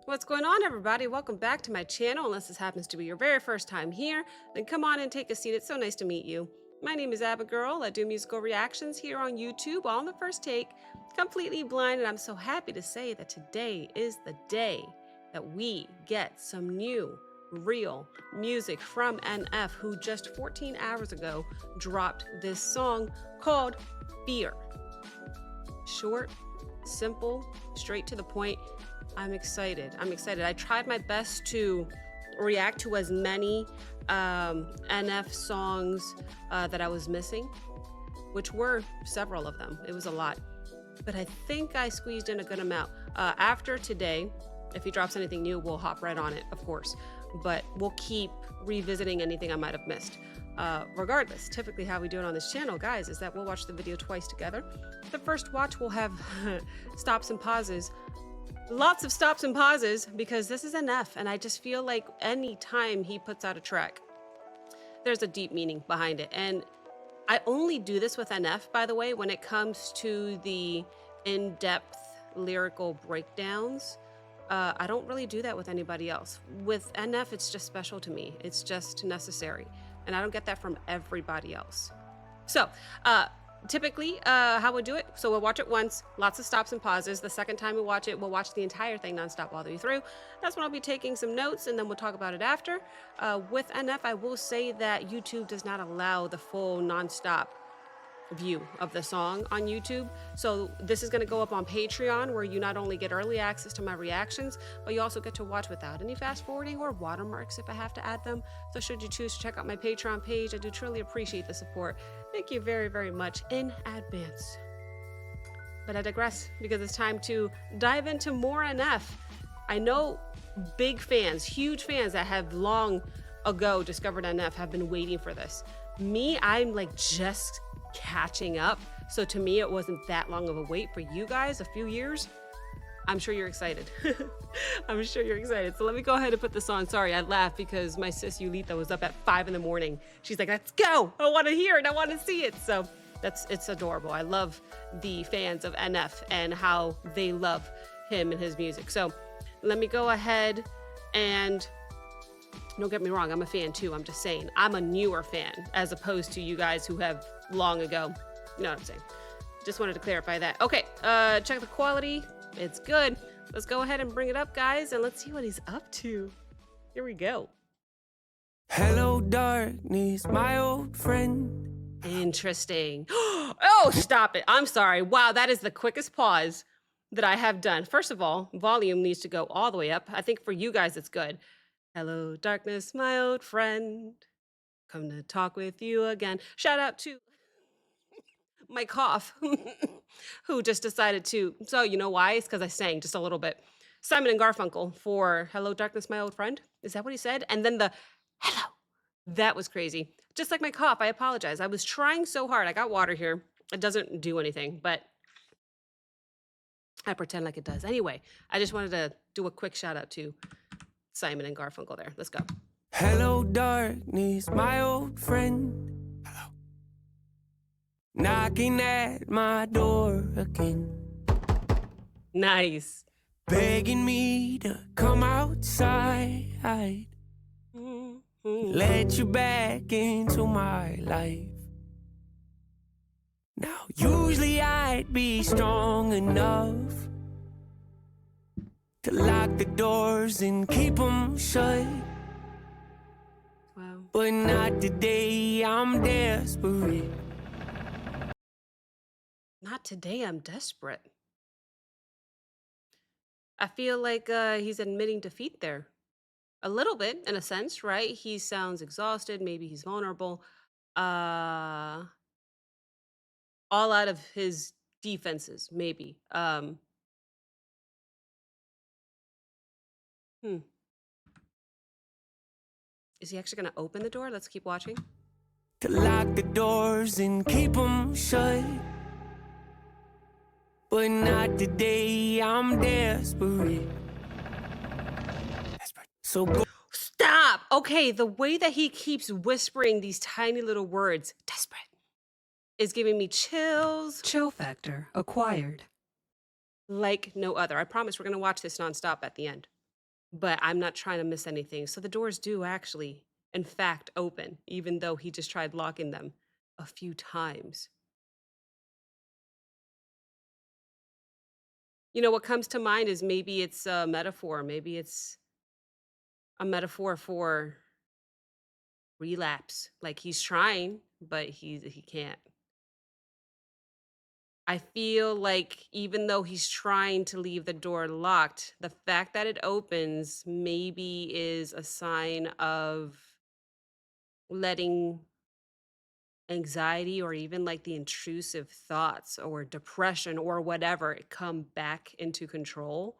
What's going on, everybody? Welcome back to my channel. Unless this happens to be your very first time here, then come on and take a seat. It's so nice to meet you. My name is Abigail. I do musical reactions here on YouTube on the first take, completely blind, and I'm so happy to say that today is the day that we get some new, real music from NF, who just 14 hours ago dropped this song called Fear. Short, simple, straight to the point. I'm excited. I tried my best to react to as many NF songs that I was missing, which were several of them. It was a lot, but I think I squeezed in a good amount. After today, if he drops anything new, we'll hop right on it, of course, but we'll keep revisiting anything I might have missed. Regardless, typically how we do it on this channel, guys, is that we'll watch the video twice together. The first watch will have stops and pauses. Lots of stops and pauses because this is NF, and I just feel like any time he puts out a track, there's a deep meaning behind it. And I only do this with NF, by the way, when it comes to the in-depth lyrical breakdowns. I don't really do that with anybody else. With NF, it's just special to me. It's just necessary, and I don't get that from everybody else. So, typically how we do it, so we'll watch it once, lots of stops and pauses. The second time we watch it, we'll watch the entire thing nonstop all the way through. That's when I'll be taking some notes, and then we'll talk about it after. With NF, I will say that YouTube does not allow the full nonstop view of the song on YouTube. So this is going to go up on Patreon, where you not only get early access to my reactions, but you also get to watch without any fast forwarding or watermarks if I have to add them. So should you choose to check out my Patreon page, I do truly appreciate the support. Thank you very, very much in advance. But I digress, because it's time to dive into more NF. I know big fans, huge fans that have long ago discovered NF have been waiting for this. Me, I'm like just catching up. So to me, it wasn't that long of a wait. For you guys, a few years. I'm sure you're excited. I'm sure you're excited. So let me go ahead and put this on. Sorry, I laughed because my sis Yulita was up at 5 in the morning. She's like, let's go. I want to hear it. I want to see it. So it's adorable. I love the fans of NF and how they love him and his music. So let me go ahead and don't get me wrong. I'm a fan too. I'm just saying I'm a newer fan as opposed to you guys who have long ago. You know what I'm saying? Just wanted to clarify that. Okay, check the quality. It's good. Let's go ahead and bring it up, guys, and let's see what he's up to. Here we go. Hello, darkness, my old friend. Interesting. Oh, stop it. I'm sorry. Wow, that is the quickest pause that I have done. First of all, volume needs to go all the way up. I think for you guys, it's good. Hello, darkness, my old friend. Come to talk with you again. Shout out to my cough, who just decided to. So you know why? It's because I sang just a little bit. Simon and Garfunkel for Hello, Darkness, My Old Friend. Is that what he said? And then the hello. That was crazy. Just like my cough, I apologize. I was trying so hard. I got water here. It doesn't do anything, but I pretend like it does. Anyway, I just wanted to do a quick shout out to Simon and Garfunkel there. Let's go. Hello, darkness, my old friend. Hello. Knocking at my door again. Nice. Begging me to come outside. Let you back into my life. Now, usually I'd be strong enough to lock the doors and keep them shut. Wow. But not today, I'm desperate. Not today, I'm desperate. I feel like he's admitting defeat there. A little bit, in a sense, right? He sounds exhausted. Maybe he's vulnerable. All out of his defenses, maybe. Is he actually going to open the door? Let's keep watching. To lock the doors and keep them shut. But not today, I'm desperate. So go. Stop! Okay, the way that he keeps whispering these tiny little words, desperate, is giving me chills. Chill factor acquired. Like no other. I promise we're going to watch this nonstop at the end. but I'm not trying to miss anything. So the doors do actually, in fact, open, even though he just tried locking them a few times. You know, what comes to mind is maybe it's a metaphor. Maybe it's a metaphor for relapse. Like he's trying, but he can't. I feel like even though he's trying to leave the door locked, the fact that it opens maybe is a sign of letting anxiety or even like the intrusive thoughts or depression or whatever come back into control.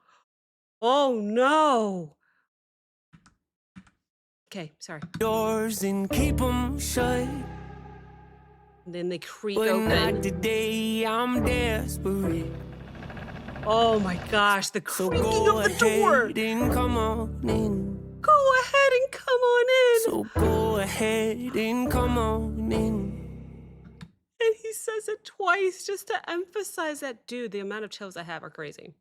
Oh no. Okay, sorry. Doors and keep 'em shut. And then they creak But not open. today, I'm desperate. Oh my gosh, the So creaking go of the door. ahead and come on in. Go ahead and come on in. So go ahead and come on in. And he says it twice just to emphasize that, dude, the amount of chills I have are crazy.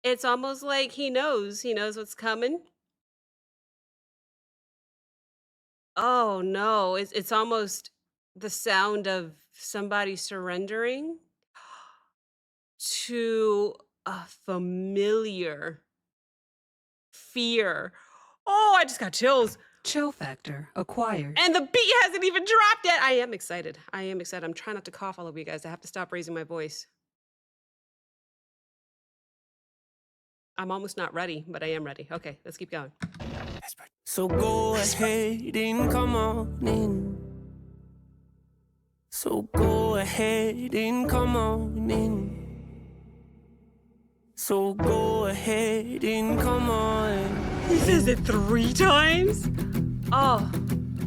It's almost like he knows what's coming. Oh no, it's almost the sound of somebody surrendering to a familiar fear. Oh, I just got chills. Chill factor acquired. And the beat hasn't even dropped yet. I am excited. I am excited. I'm trying not to cough all over you guys. I have to stop raising my voice. I'm almost not ready, but I am ready. Okay, let's keep going. So go ahead and come on in. So go ahead and come on in. So go ahead and come on. He says it 3 times? Oh,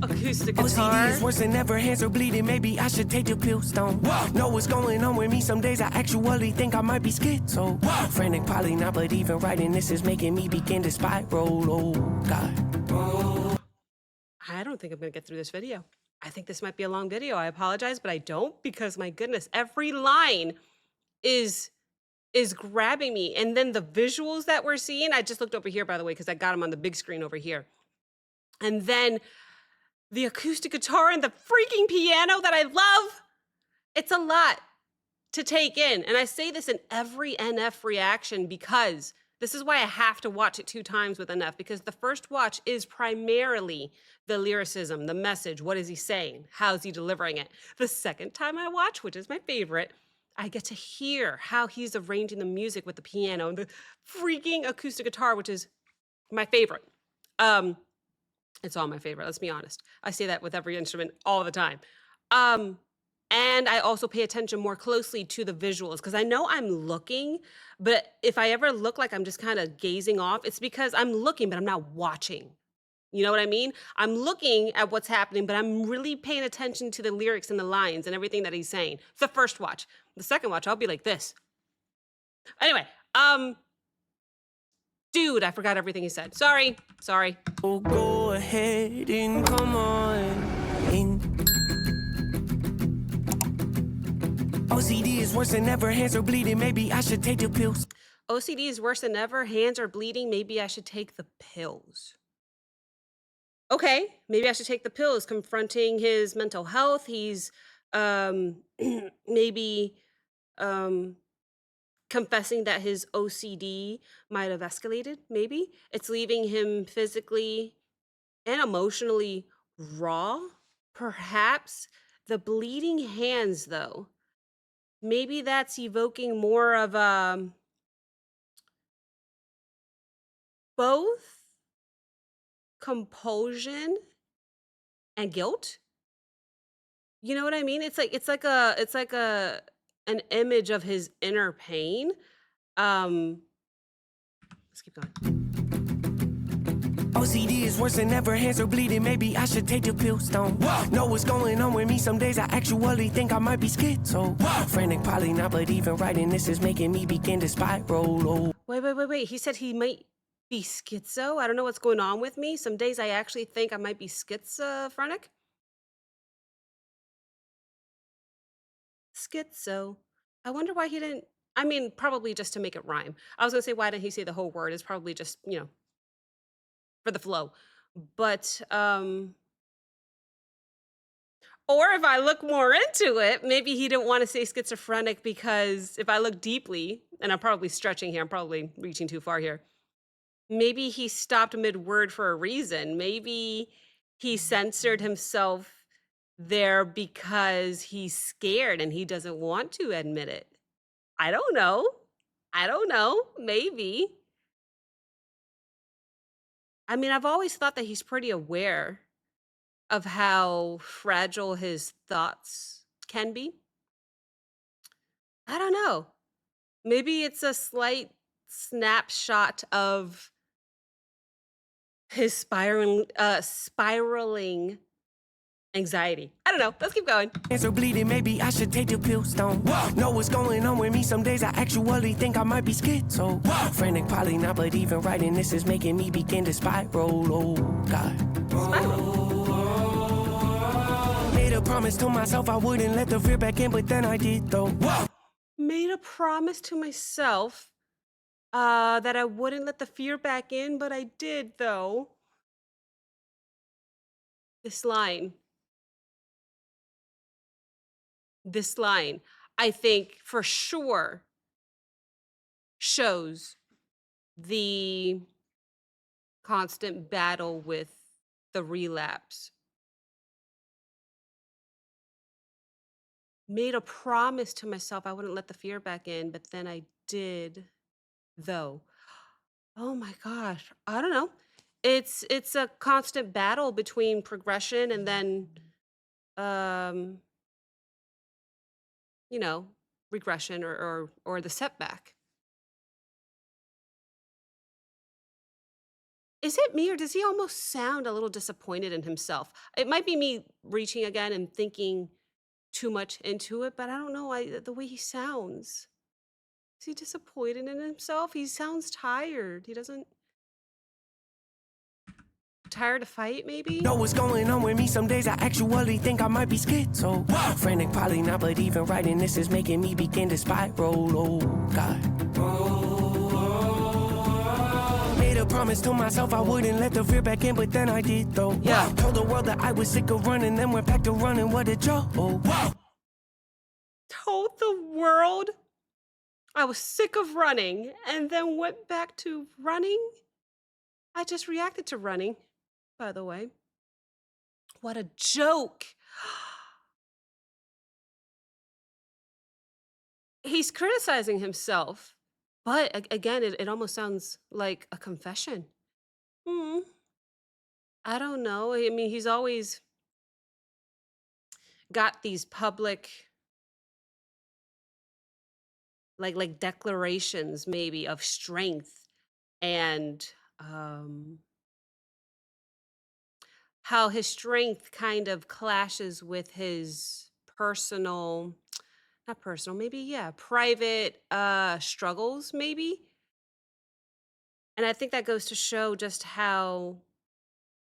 acoustic guitar. OCD is worse than ever, hands are bleeding, maybe I should take the pills down. Know what's going on with me, some days I actually think I might be schizo. Frantic, probably not, but even writing this is making me begin to spiral, oh God. I don't think I'm gonna get through this video. I think this might be a long video. I apologize, but I don't because my goodness, every line is grabbing me. And then the visuals that we're seeing, I just looked over here, by the way, because I got them on the big screen over here. And then the acoustic guitar and the freaking piano that I love. It's a lot to take in. And I say this in every NF reaction because this is why I have to watch it 2 times with NF, because the first watch is primarily the lyricism, the message. What is he saying? How's he delivering it? The second time I watch, which is my favorite, I get to hear how he's arranging the music with the piano and the freaking acoustic guitar, which is my favorite. It's all my favorite, let's be honest. I say that with every instrument all the time. And I also pay attention more closely to the visuals because I know I'm looking, but if I ever look like I'm just kind of gazing off, it's because I'm looking, but I'm not watching. You know what I mean? I'm looking at what's happening, but I'm really paying attention to the lyrics and the lines and everything that he's saying. It's the first watch. The second watch, I'll be like this. Anyway, dude, I forgot everything he said. Sorry. So go ahead and come on in. OCD is worse than ever, hands are bleeding, maybe I should take the pills. OCD is worse than ever. Hands are bleeding. Maybe I should take the pills. Okay, maybe I should take the pills. Confronting his mental health. He's maybe confessing that his OCD might have escalated. Maybe it's leaving him physically and emotionally raw. Perhaps the bleeding hands, though. Maybe that's evoking more of both compulsion and guilt. You know what I mean? It's like an image of his inner pain. Um let's keep going. OCD is worse than ever, hands are bleeding, maybe I should take the pills down. Know what's going on with me, some days I actually think I might be schizo. Frantic, probably not, but even writing this is making me begin to spiral, oh. Wait. He said he might be schizo. I don't know what's going on with me. Some days I actually think I might be schizophrenic. Schizo. I wonder why he didn't I mean, probably just to make it rhyme. I was gonna say, why didn't he say the whole word? It's probably just, for the flow. But or if I look more into it, maybe he didn't want to say schizophrenic because if I look deeply, and I'm probably stretching here, I'm probably reaching too far here. Maybe he stopped mid-word for a reason. Maybe he censored himself there because he's scared and he doesn't want to admit it. I don't know. I don't know. Maybe. I mean, I've always thought that he's pretty aware of how fragile his thoughts can be. I don't know. Maybe it's a slight snapshot of his spiraling anxiety. I don't know. Let's keep going. Hands are bleeding, maybe I should take the pill stone. Know what's going on with me, some days I actually think I might be schizo. Frantic, probably not, but even writing this is making me begin to spiral. Oh, God. Made a promise to myself I wouldn't let the fear back in, but then I did, though. Made a promise to myself that I wouldn't let the fear back in, but I did, though. This line, this line, I think for sure shows the constant battle with the relapse. Made a promise to myself I wouldn't let the fear back in, but then I did, though. Oh my gosh. I don't know. It's a constant battle between progression and then um, you know, regression or the setback. Is it me or does he almost sound a little disappointed in himself? It might be me reaching again and thinking too much into it, but I don't know. The way he sounds. Is he disappointed in himself? He sounds tired. He doesn't tired to fight, maybe? Know what's going on with me, some days I actually think I might be schizo. Frantic, probably not, but even writing this is making me begin to spiral. Oh, God. Made a promise to myself I wouldn't let the fear back in, but then I did, though. Yeah. Told the world that I was sick of running, then went back to running. What a joke. Told the world I was sick of running and then went back to running. I just reacted to running, by the way. What a joke. He's criticizing himself, but again, it almost sounds like a confession. Hmm. I don't know. I mean, he's always got these public, like declarations, maybe of strength and how his strength kind of clashes with his personal, not personal, maybe, yeah, private struggles, maybe. And I think that goes to show just how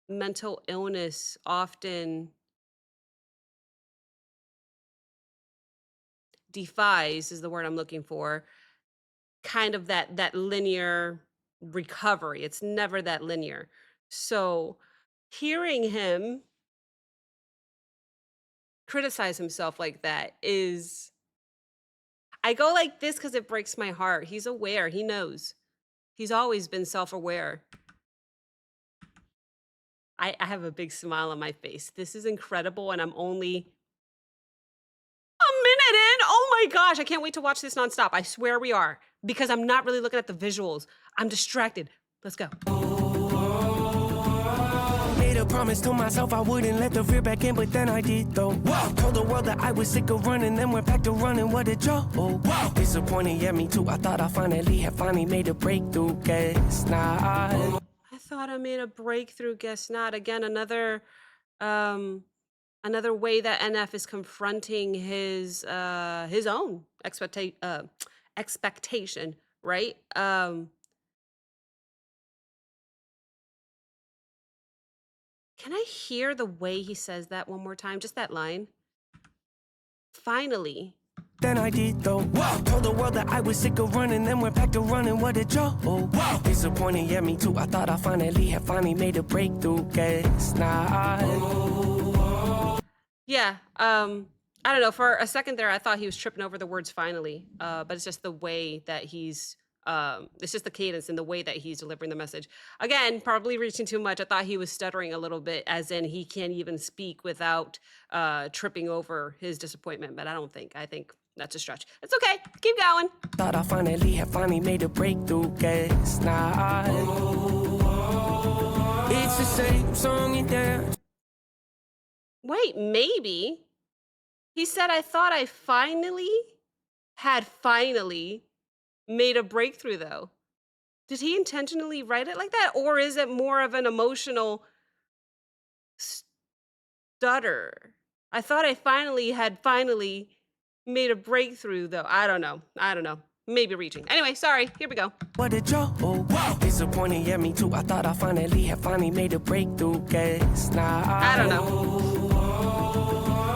mental illness often defies, is the word I'm looking for, kind of that linear recovery. It's never that linear. So hearing him criticize himself like that is, I go like this because it breaks my heart. He's aware, he knows. He's always been self-aware. I have a big smile on my face. This is incredible, and I'm only a minute in. Oh my gosh, I can't wait to watch this nonstop. I swear we are, because I'm not really looking at the visuals. I'm distracted. Let's go. Made a promise to myself I wouldn't let the fear back in, but then I did, though. Told the world that I was sick of running, then went back to running. What a joke. Disappointed, yeah, me too. I thought I finally made a breakthrough. Guess not. I thought I made a breakthrough. Guess not. Again, um, another way that NF is confronting his own expectation, right? Can I hear the way he says that one more time? Just that line. Finally, than I did though. Whoa. Told the world that I was sick of running, then went back to running. What a joke. Whoa. Disappointed, yeah, me too. I thought I finally made a breakthrough. Guess not. Yeah. I don't know. For a second there, I thought he was tripping over the words finally. But it's just the way that he's it's just the cadence and the way that he's delivering the message. Again, probably reaching too much. I thought he was stuttering a little bit, as in he can't even speak without tripping over his disappointment. But I don't think. I think that's a stretch. It's okay. Keep going. Thought I finally made a breakthrough. Guess not. It's the same song and dance. Wait, maybe. He said, I thought I finally made a breakthrough, though. Did he intentionally write it like that? Or is it more of an emotional stutter? I thought I finally made a breakthrough, though. I don't know. Maybe reaching. Anyway, sorry. Here we go. What a joke. Whoa. Disappointed, yeah, me too. I thought I finally made a breakthrough. Guess not. I don't know.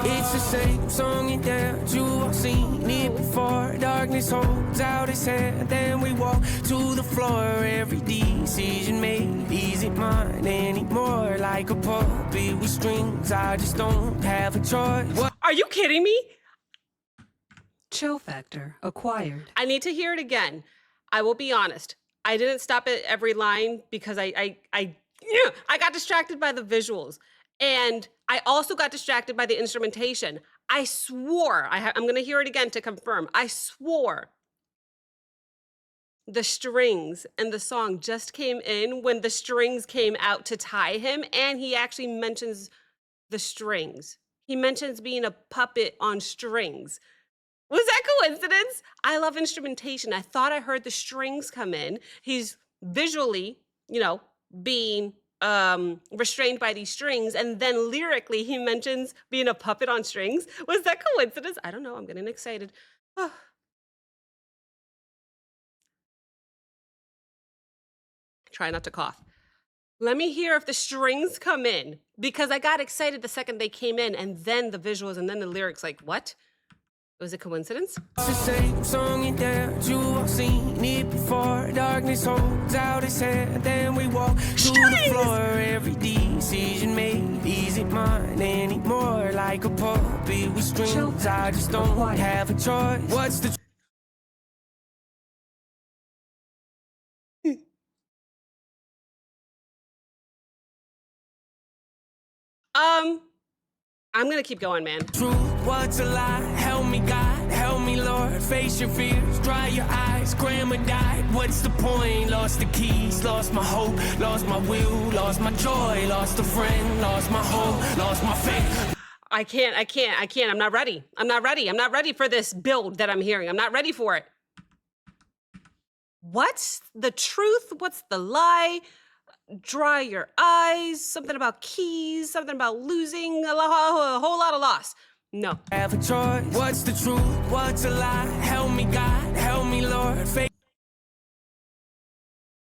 It's the same song and dance. You have seen it before. Darkness holds out its hand. Then we walk to the floor. Every decision made isn't mine anymore. Like a puppet with strings, I just don't have a choice. What? Are you kidding me? Chill factor acquired. I need to hear it again. I will be honest. I didn't stop at every line because I got distracted by the visuals. And I also got distracted by the instrumentation. I swore, I'm going to hear it again to confirm. I swore the strings and the song just came in when the strings came out to tie him. And he actually mentions the strings. He mentions being a puppet on strings. Was that coincidence? I love instrumentation. I thought I heard the strings come in. He's visually, being restrained by these strings, and then lyrically he mentions being a puppet on strings. Was that coincidence? I don't know. I'm getting excited. Try not to cough. Let me hear if the strings come in, because I got excited the second they came in, and then the visuals and then the lyrics. Like, what? Was it coincidence? It's the same song and dance. You have seen it before. Darkness holds out its hand. Then we walk to the floor. Every decision made isn't mine anymore. Like a puppet with strings, I just don't have a choice. What's the I'm gonna keep going, man. truth? What's a lie? Help me, God. Help me, Lord. Face your fears. Dry your eyes. Grandma died. What's the point? Lost the keys. Lost my hope. Lost my will. Lost my joy. Lost a friend. Lost my hope. Lost my faith. I can't. I'm not ready. I'm not ready for this build that I'm hearing. I'm not ready for it. What's the truth? What's the lie? Dry your eyes. Something about keys. Something about losing. A whole lot of loss. No. Have a choice. What's the truth? What's a lie? Help me, God. Help me, Lord.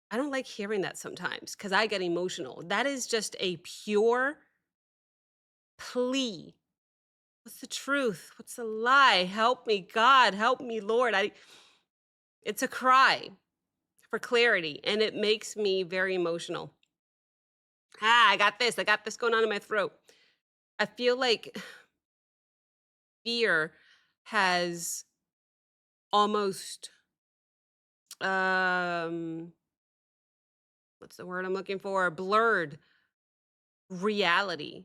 I don't like hearing that sometimes because I get emotional. That is just a pure plea. What's the truth? What's the lie? Help me, God. Help me, Lord. It's a cry for clarity, and it makes me very emotional. I got this going on in my throat. I feel like fear has almost what's the word I'm looking for? Blurred reality,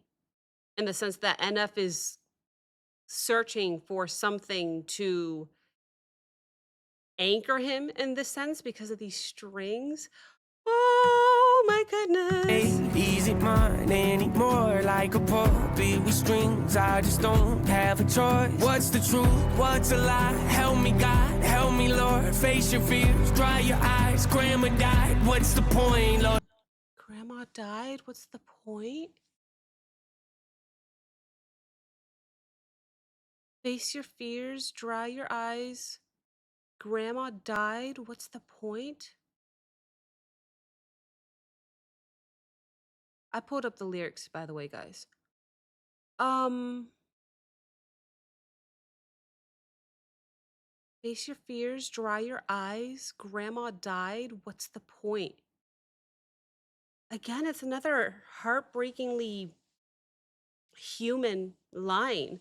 in the sense that NF is searching for something to anchor him in this sense because of these strings. Oh my goodness. Isn't mine anymore. Like a puppet with strings, I just don't have a choice. What's the truth? What's a lie? Help me, God. Help me, Lord. Face your fears. Dry your eyes. Grandma died. What's the point, Lord? Grandma died? What's the point? Face your fears. Dry your eyes. Grandma died? What's the point? I pulled up the lyrics, by the way, guys. Face your fears, dry your eyes. Grandma died. What's the point? Again, it's another heartbreakingly human line,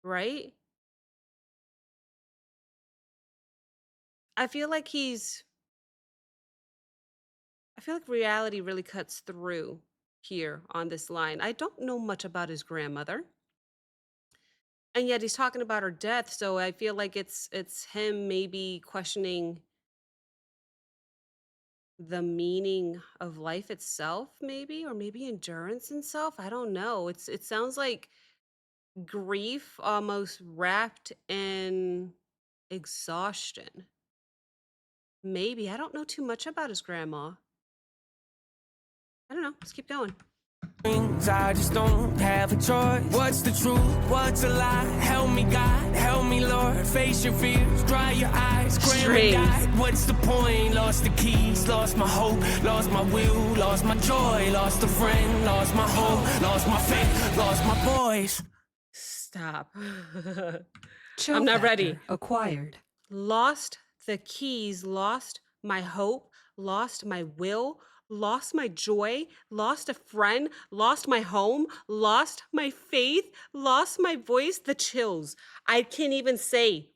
right? I feel like reality really cuts through here on this line. I don't know much about his grandmother, and yet he's talking about her death, so I feel like it's him maybe questioning the meaning of life itself, maybe, or maybe endurance in self. I don't know. It sounds like grief almost wrapped in exhaustion. Maybe. I don't know too much about his grandma. I don't know. Let's keep going. I just don't have a choice. What's the truth? What's a lie? Help me, God. Help me, Lord. Face your fears. Dry your eyes. Grandma died. What's the point? Lost the keys. Lost my hope. Lost my will. Lost my joy. Lost a friend. Lost my hope. Lost my faith. Lost my voice. Stop. Chill I'm not factor ready. acquired. Lost the keys. Lost my hope. Lost my will. Lost my joy, lost a friend, lost my home, lost my faith, lost my voice, the chills. I can't even say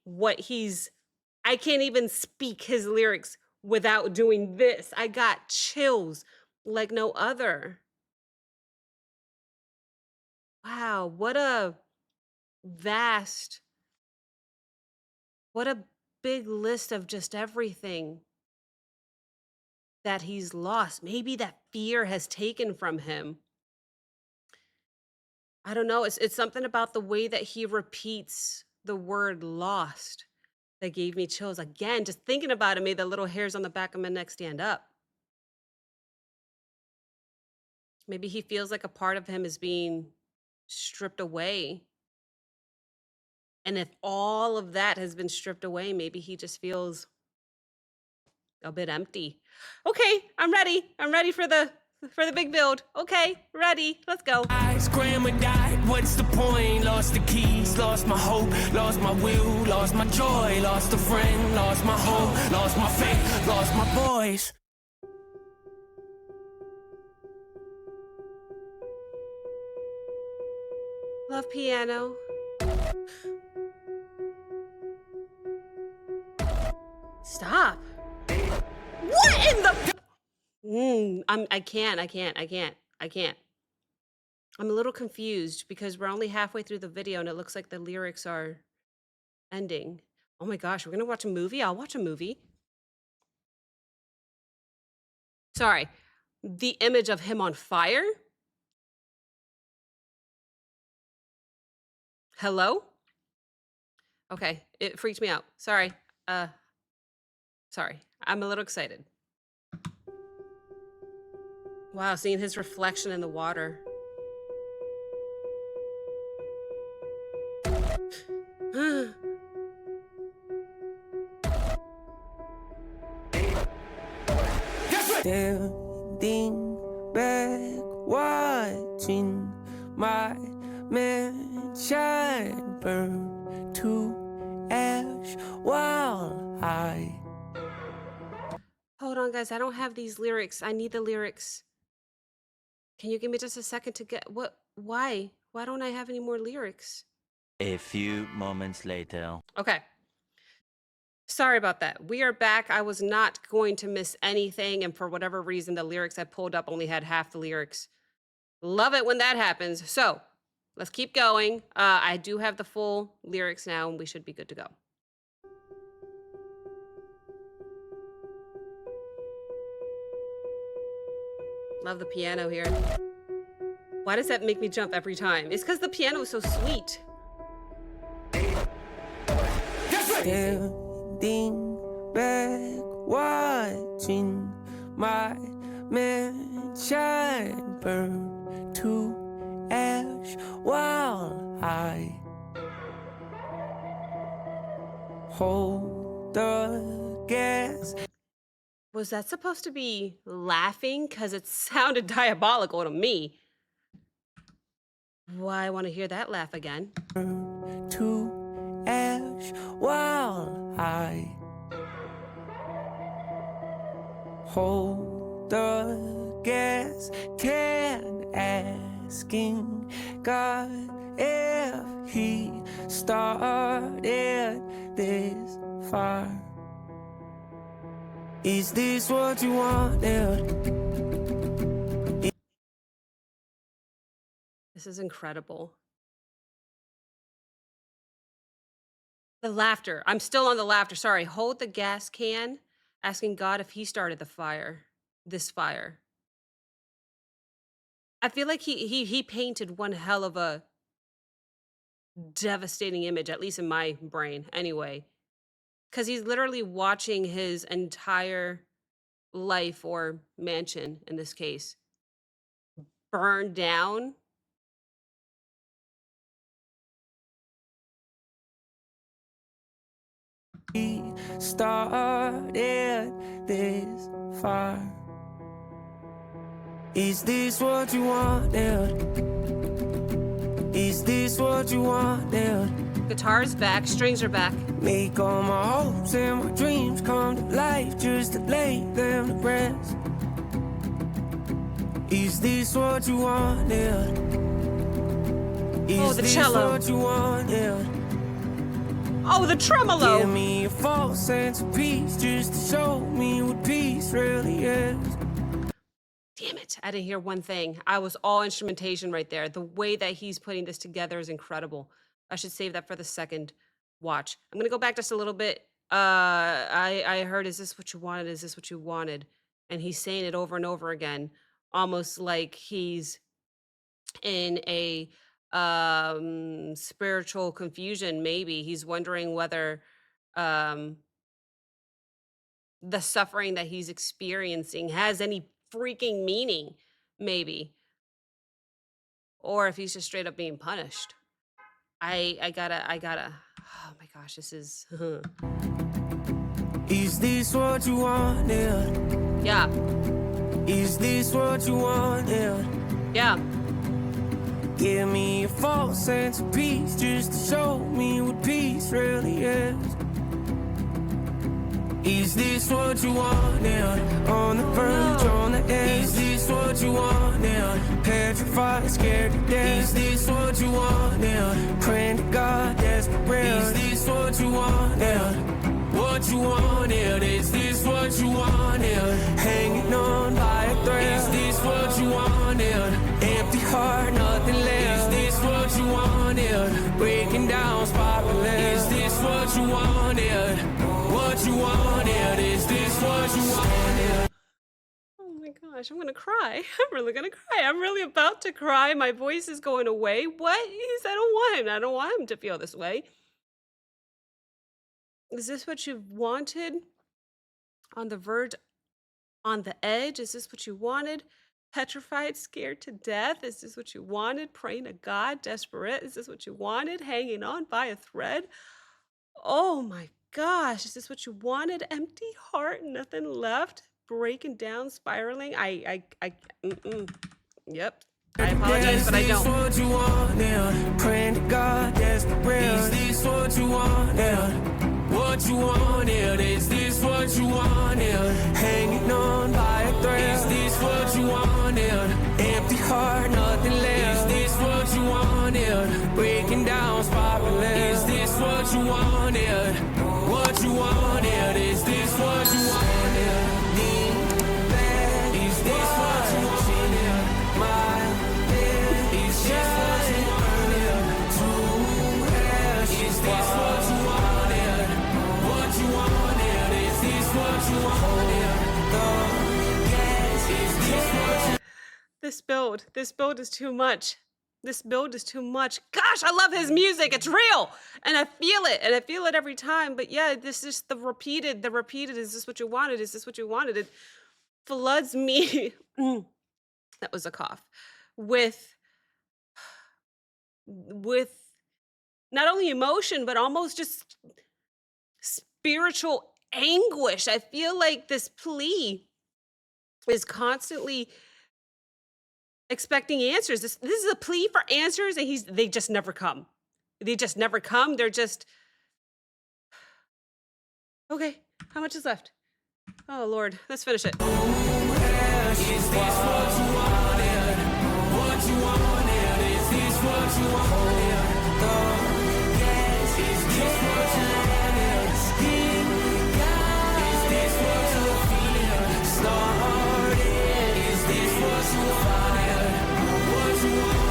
I can't even speak his lyrics without doing this. I got chills like no other. Wow, what a vast, what a big list of just everything that he's lost. Maybe that fear has taken from him. I don't know. It's something about the way that he repeats the word lost that gave me chills. Again, just thinking about it made the little hairs on the back of my neck stand up. Maybe he feels like a part of him is being stripped away. And if all of that has been stripped away, maybe he just feels a bit empty. Okay, I'm ready. I'm ready for the big build. Okay, ready. Let's go. Grandma died. What's the point? Lost the keys. Lost my hope. Lost my will. Lost my joy. Lost a friend. Lost my hope. Lost my faith. Lost my voice. Love piano. Stop. What in the? I can't. I'm a little confused because we're only halfway through the video and it looks like the lyrics are ending. Oh my gosh, we're gonna watch a movie? I'll watch a movie. Sorry, the image of him on fire? Hello? Okay, it freaked me out. Sorry. Sorry. I'm a little excited. Wow, seeing his reflection in the water. Standing back, watching my mansion burn to ash while I. Hold on, guys. I don't have these lyrics. I need the lyrics. Can you give me just a second to get what? Why? Why don't I have any more lyrics? A few moments later. Okay. Sorry about that. We are back. I was not going to miss anything, and for whatever reason, the lyrics I pulled up only had half the lyrics. Love it when that happens. So let's keep going. I do have the full lyrics now, and we should be good to go. Love the piano here. Why does that make me jump every time? It's because the piano is so sweet. Standing back, watching my mansion burn to ash while I hold the gas. Was that supposed to be laughing? Because it sounded diabolical to me. Why I want to hear that laugh again. To ash while I hold the gas can, asking God if he started this fire. Is this what you wanted? This is incredible. The laughter. I'm still on the laughter. Sorry. Hold the gas can, asking God if he started the fire. This fire. I feel like he painted one hell of a devastating image, at least in my brain, anyway. Because he's literally watching his entire life, or mansion in this case, burn down. He started this fire. Is this what you wanted? Is this what you wanted? Guitar's back, strings are back. Make all my hopes and my dreams come to life just to lay them to rest. Is this what you wanted? Is the this cello. what you wanted? Oh, the tremolo. Give me a false sense of peace just to show me what peace really is. Damn it. I didn't hear one thing. I was all instrumentation right there. The way that he's putting this together is incredible. I should save that for the second watch. I'm going to go back just a little bit. I heard, is this what you wanted? Is this what you wanted? And he's saying it over and over again, almost like he's in a spiritual confusion. Maybe he's wondering whether the suffering that he's experiencing has any freaking meaning, maybe, or if he's just straight up being punished. I gotta, oh my gosh, this is, Is this what you wanted? yeah, Is this what you wanted? yeah. Give me a false sense of peace just to show me what peace really is. Is this what you wanted? On the verge, on the edge. Is this what you wanted? Petrified, scared to death. Is this what you wanted? Praying to God, desperate. Is this what you wanted? What you wanted? Is this what you wanted? Hanging on by a thread. Is this what you wanted? Empty heart, nothing left. Is this what you wanted? Breaking down, spiraling. Is this what you wanted? What you wanted? Is this what you wanted? Oh my gosh, I'm gonna cry. I'm really gonna cry. I'm really about to cry. My voice is going away. What? He's, I don't want him. I don't want him to feel this way. Is this what you've wanted? On the verge, on the edge? Is this what you wanted? Petrified, scared to death? Is this what you wanted? Praying to God, desperate? Is this what you wanted? Hanging on by a thread? Oh my gosh, is this what you wanted? Empty heart, nothing left, breaking down, spiraling. Yep. I apologize, but I Is this don't. what you wanted? Praying to God, desperate. Is this what you wanted? What you wanted? Is this what you wanted? Hanging on by a thread. Is this what you wanted? Empty heart, nothing left. Is this what you wanted? Breaking down, spiraling. Is this what you wanted? What you wanted? Is this what you wanted? Is this what you wanted? My bed is just what you wanted. To ask. Is this what you wanted? What you wanted? Is this what you wanted? Yes, is this what you This build is too much. This build is too much. Gosh, I love his music. It's real. And I feel it. And I feel it every time. But yeah, this is the repeated, is this what you wanted? Is this what you wanted? It floods me. That was a cough. With not only emotion, but almost just spiritual anguish. I feel like this plea is constantly expecting answers. This is a plea for answers, and they just never come. They just never come. They're just Okay, how much is left? Oh, Lord. Let's finish it. Is this what you wanted? What you wanted? Is this what you wanted? Yes, is this what you wanted? Is this what you feel? Started. Is this what you wanted? What you wanted?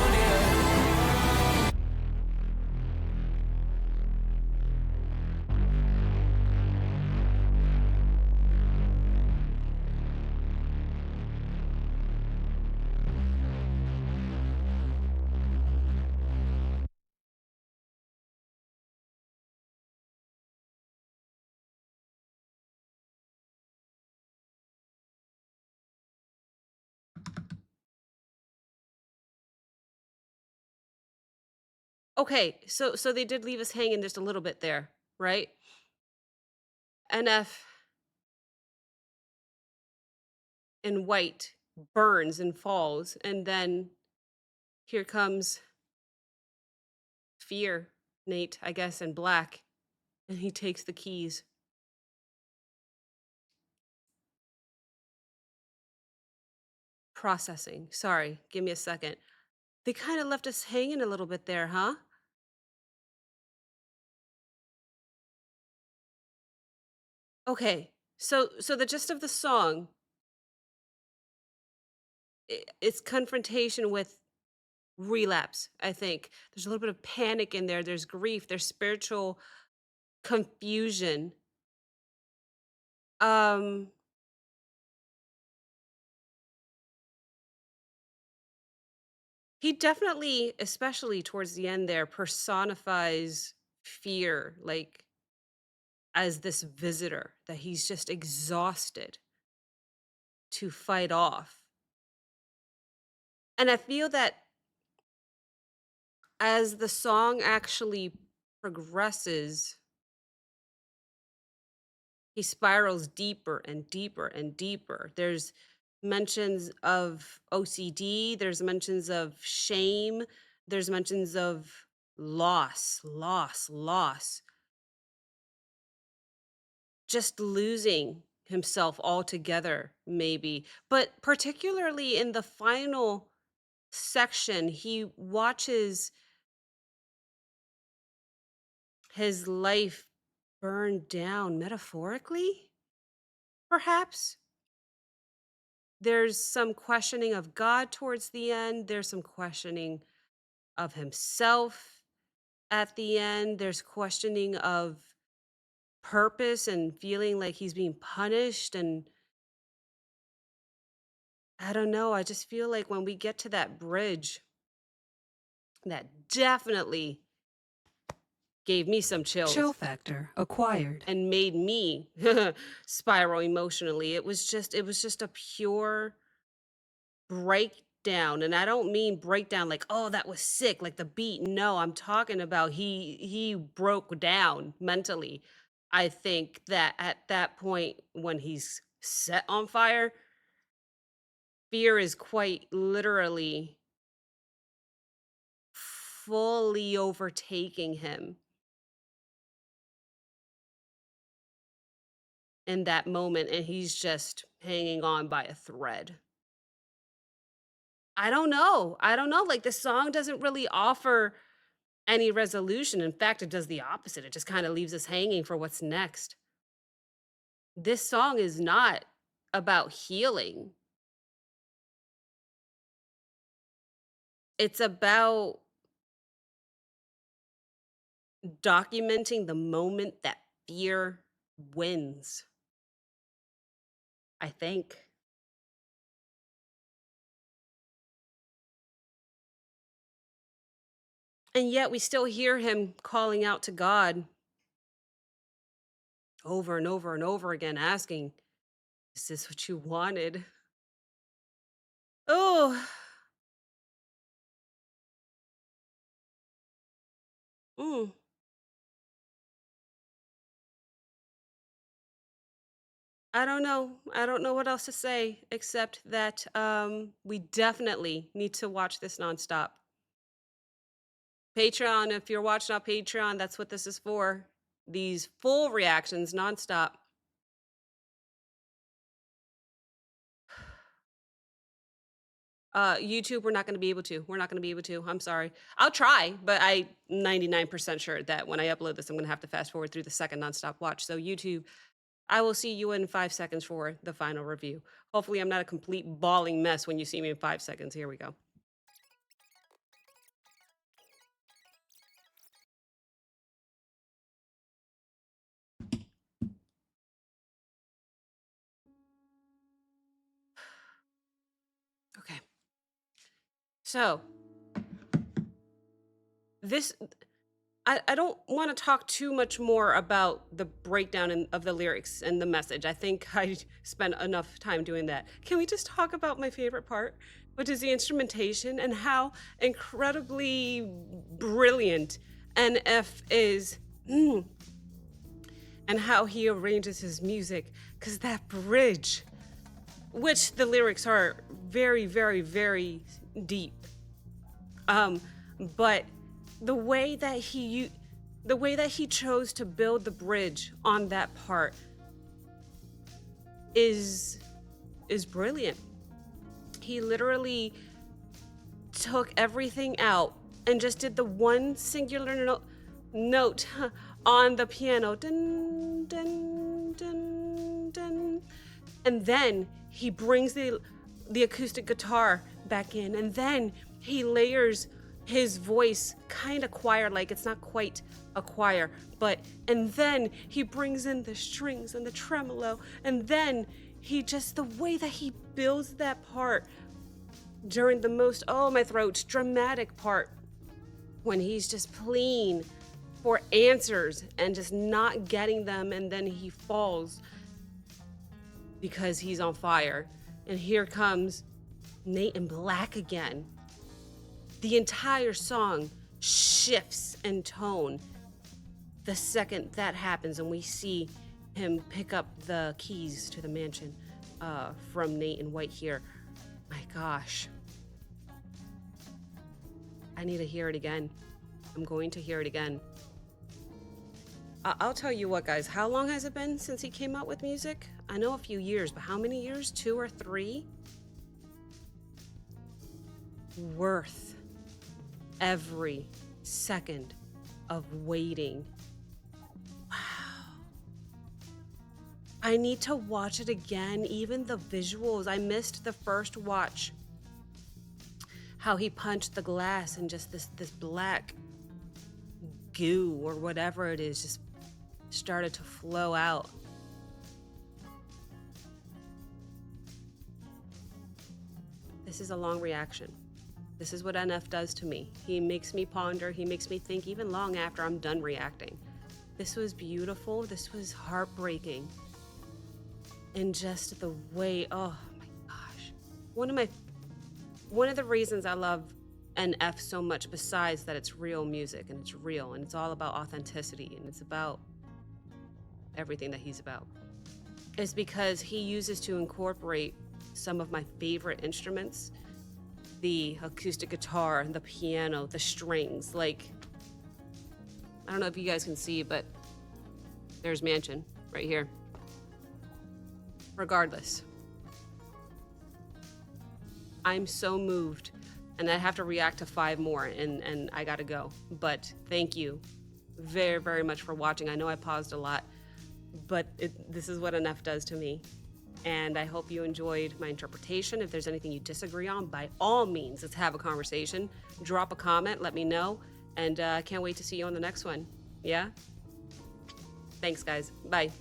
Okay, so they did leave us hanging just a little bit there, right? NF in white burns and falls, and then here comes Fear, Nate, I guess, in black, and he takes the keys. Processing. Sorry, give me a second. They kind of left us hanging a little bit there, huh? Okay. So the gist of the song, it's confrontation with relapse, I think. There's a little bit of panic in there, there's grief, there's spiritual confusion. Um he definitely, especially towards the end there, personifies fear, like as this visitor that he's just exhausted to fight off. And I feel that as the song actually progresses, he spirals deeper and deeper and deeper. There's mentions of OCD, there's mentions of shame, there's mentions of loss, just losing himself altogether, maybe. But particularly in the final section, he watches his life burn down metaphorically, perhaps. There's some questioning of God towards the end. There's some questioning of himself at the end. There's questioning of purpose and feeling like he's being punished. And I don't know. I just feel like when we get to that bridge, that definitely gave me some chills. Chill factor acquired. And made me spiral emotionally. It was just a pure breakdown. And I don't mean breakdown like, oh, that was sick, like the beat. No, I'm talking about he broke down mentally. I think that at that point when he's set on fire, fear is quite literally fully overtaking him in that moment, and he's just hanging on by a thread. I don't know. I don't know. Like the song doesn't really offer any resolution. In fact, it does the opposite. It just kind of leaves us hanging for what's next. This song is not about healing. It's about documenting the moment that fear wins, I think. And yet we still hear him calling out to God over and over and over again, asking, is this what you wanted? Oh, mm, I don't know. I don't know what else to say except that we definitely need to watch this nonstop. Patreon, if you're watching on Patreon, that's what this is for. these full reactions nonstop. YouTube, we're not going to be able to. We're not going to be able to. I'm sorry. I'll try, but I 99% sure that when I upload this, I'm going to have to fast forward through the second nonstop watch. So YouTube, I will see you in 5 seconds for the final review. Hopefully I'm not a complete bawling mess when you see me in 5 seconds. Here we go. Okay. So this, I don't want to talk too much more about the breakdown of the lyrics and the message. I think I spent enough time doing that. Can we just talk about my favorite part, which is the instrumentation and how incredibly brilliant NF is, and how he arranges his music? Because that bridge, which the lyrics are very, very, very deep, but the way that he chose to build the bridge on that part is brilliant. He literally took everything out and just did the one singular note on the piano, dun, dun, dun, dun. And then he brings the acoustic guitar back in, and then he layers his voice kind of choir-like. It's not quite a choir, and then he brings in the strings and the tremolo, and then the way that he builds that part during the most, oh my throat, dramatic part, when he's just pleading for answers and just not getting them, and then he falls because he's on fire. And here comes Nate in black again. The entire song shifts in tone the second that happens, and we see him pick up the keys to the mansion from Nate in white here. My gosh. I need to hear it again. I'm going to hear it again. I'll tell you what, guys. How long has it been since he came out with music? I know a few years, but how many years? 2 or 3? Worth every second of waiting. Wow. I need to watch it again. Even the visuals. I missed the first watch. How he punched the glass and just this black goo or whatever it is just started to flow out. This is a long reaction. This is what NF does to me. He makes me ponder. He makes me think even long after I'm done reacting. This was beautiful. This was heartbreaking. And just the way, oh my gosh. One of the reasons I love NF so much, besides that it's real music and it's real and it's all about authenticity and it's about everything that he's about, is because he uses to incorporate some of my favorite instruments. The acoustic guitar, the piano, the strings. Like, I don't know if you guys can see, but there's Mansion right here. Regardless, I'm so moved, and I have to react to 5 more, and I gotta go. But thank you very, very much for watching. I know I paused a lot, but this is what NF does to me. And I hope you enjoyed my interpretation. If there's anything you disagree on, by all means, let's have a conversation. Drop a comment, let me know. And I can't wait to see you on the next one. Yeah? Thanks, guys. Bye.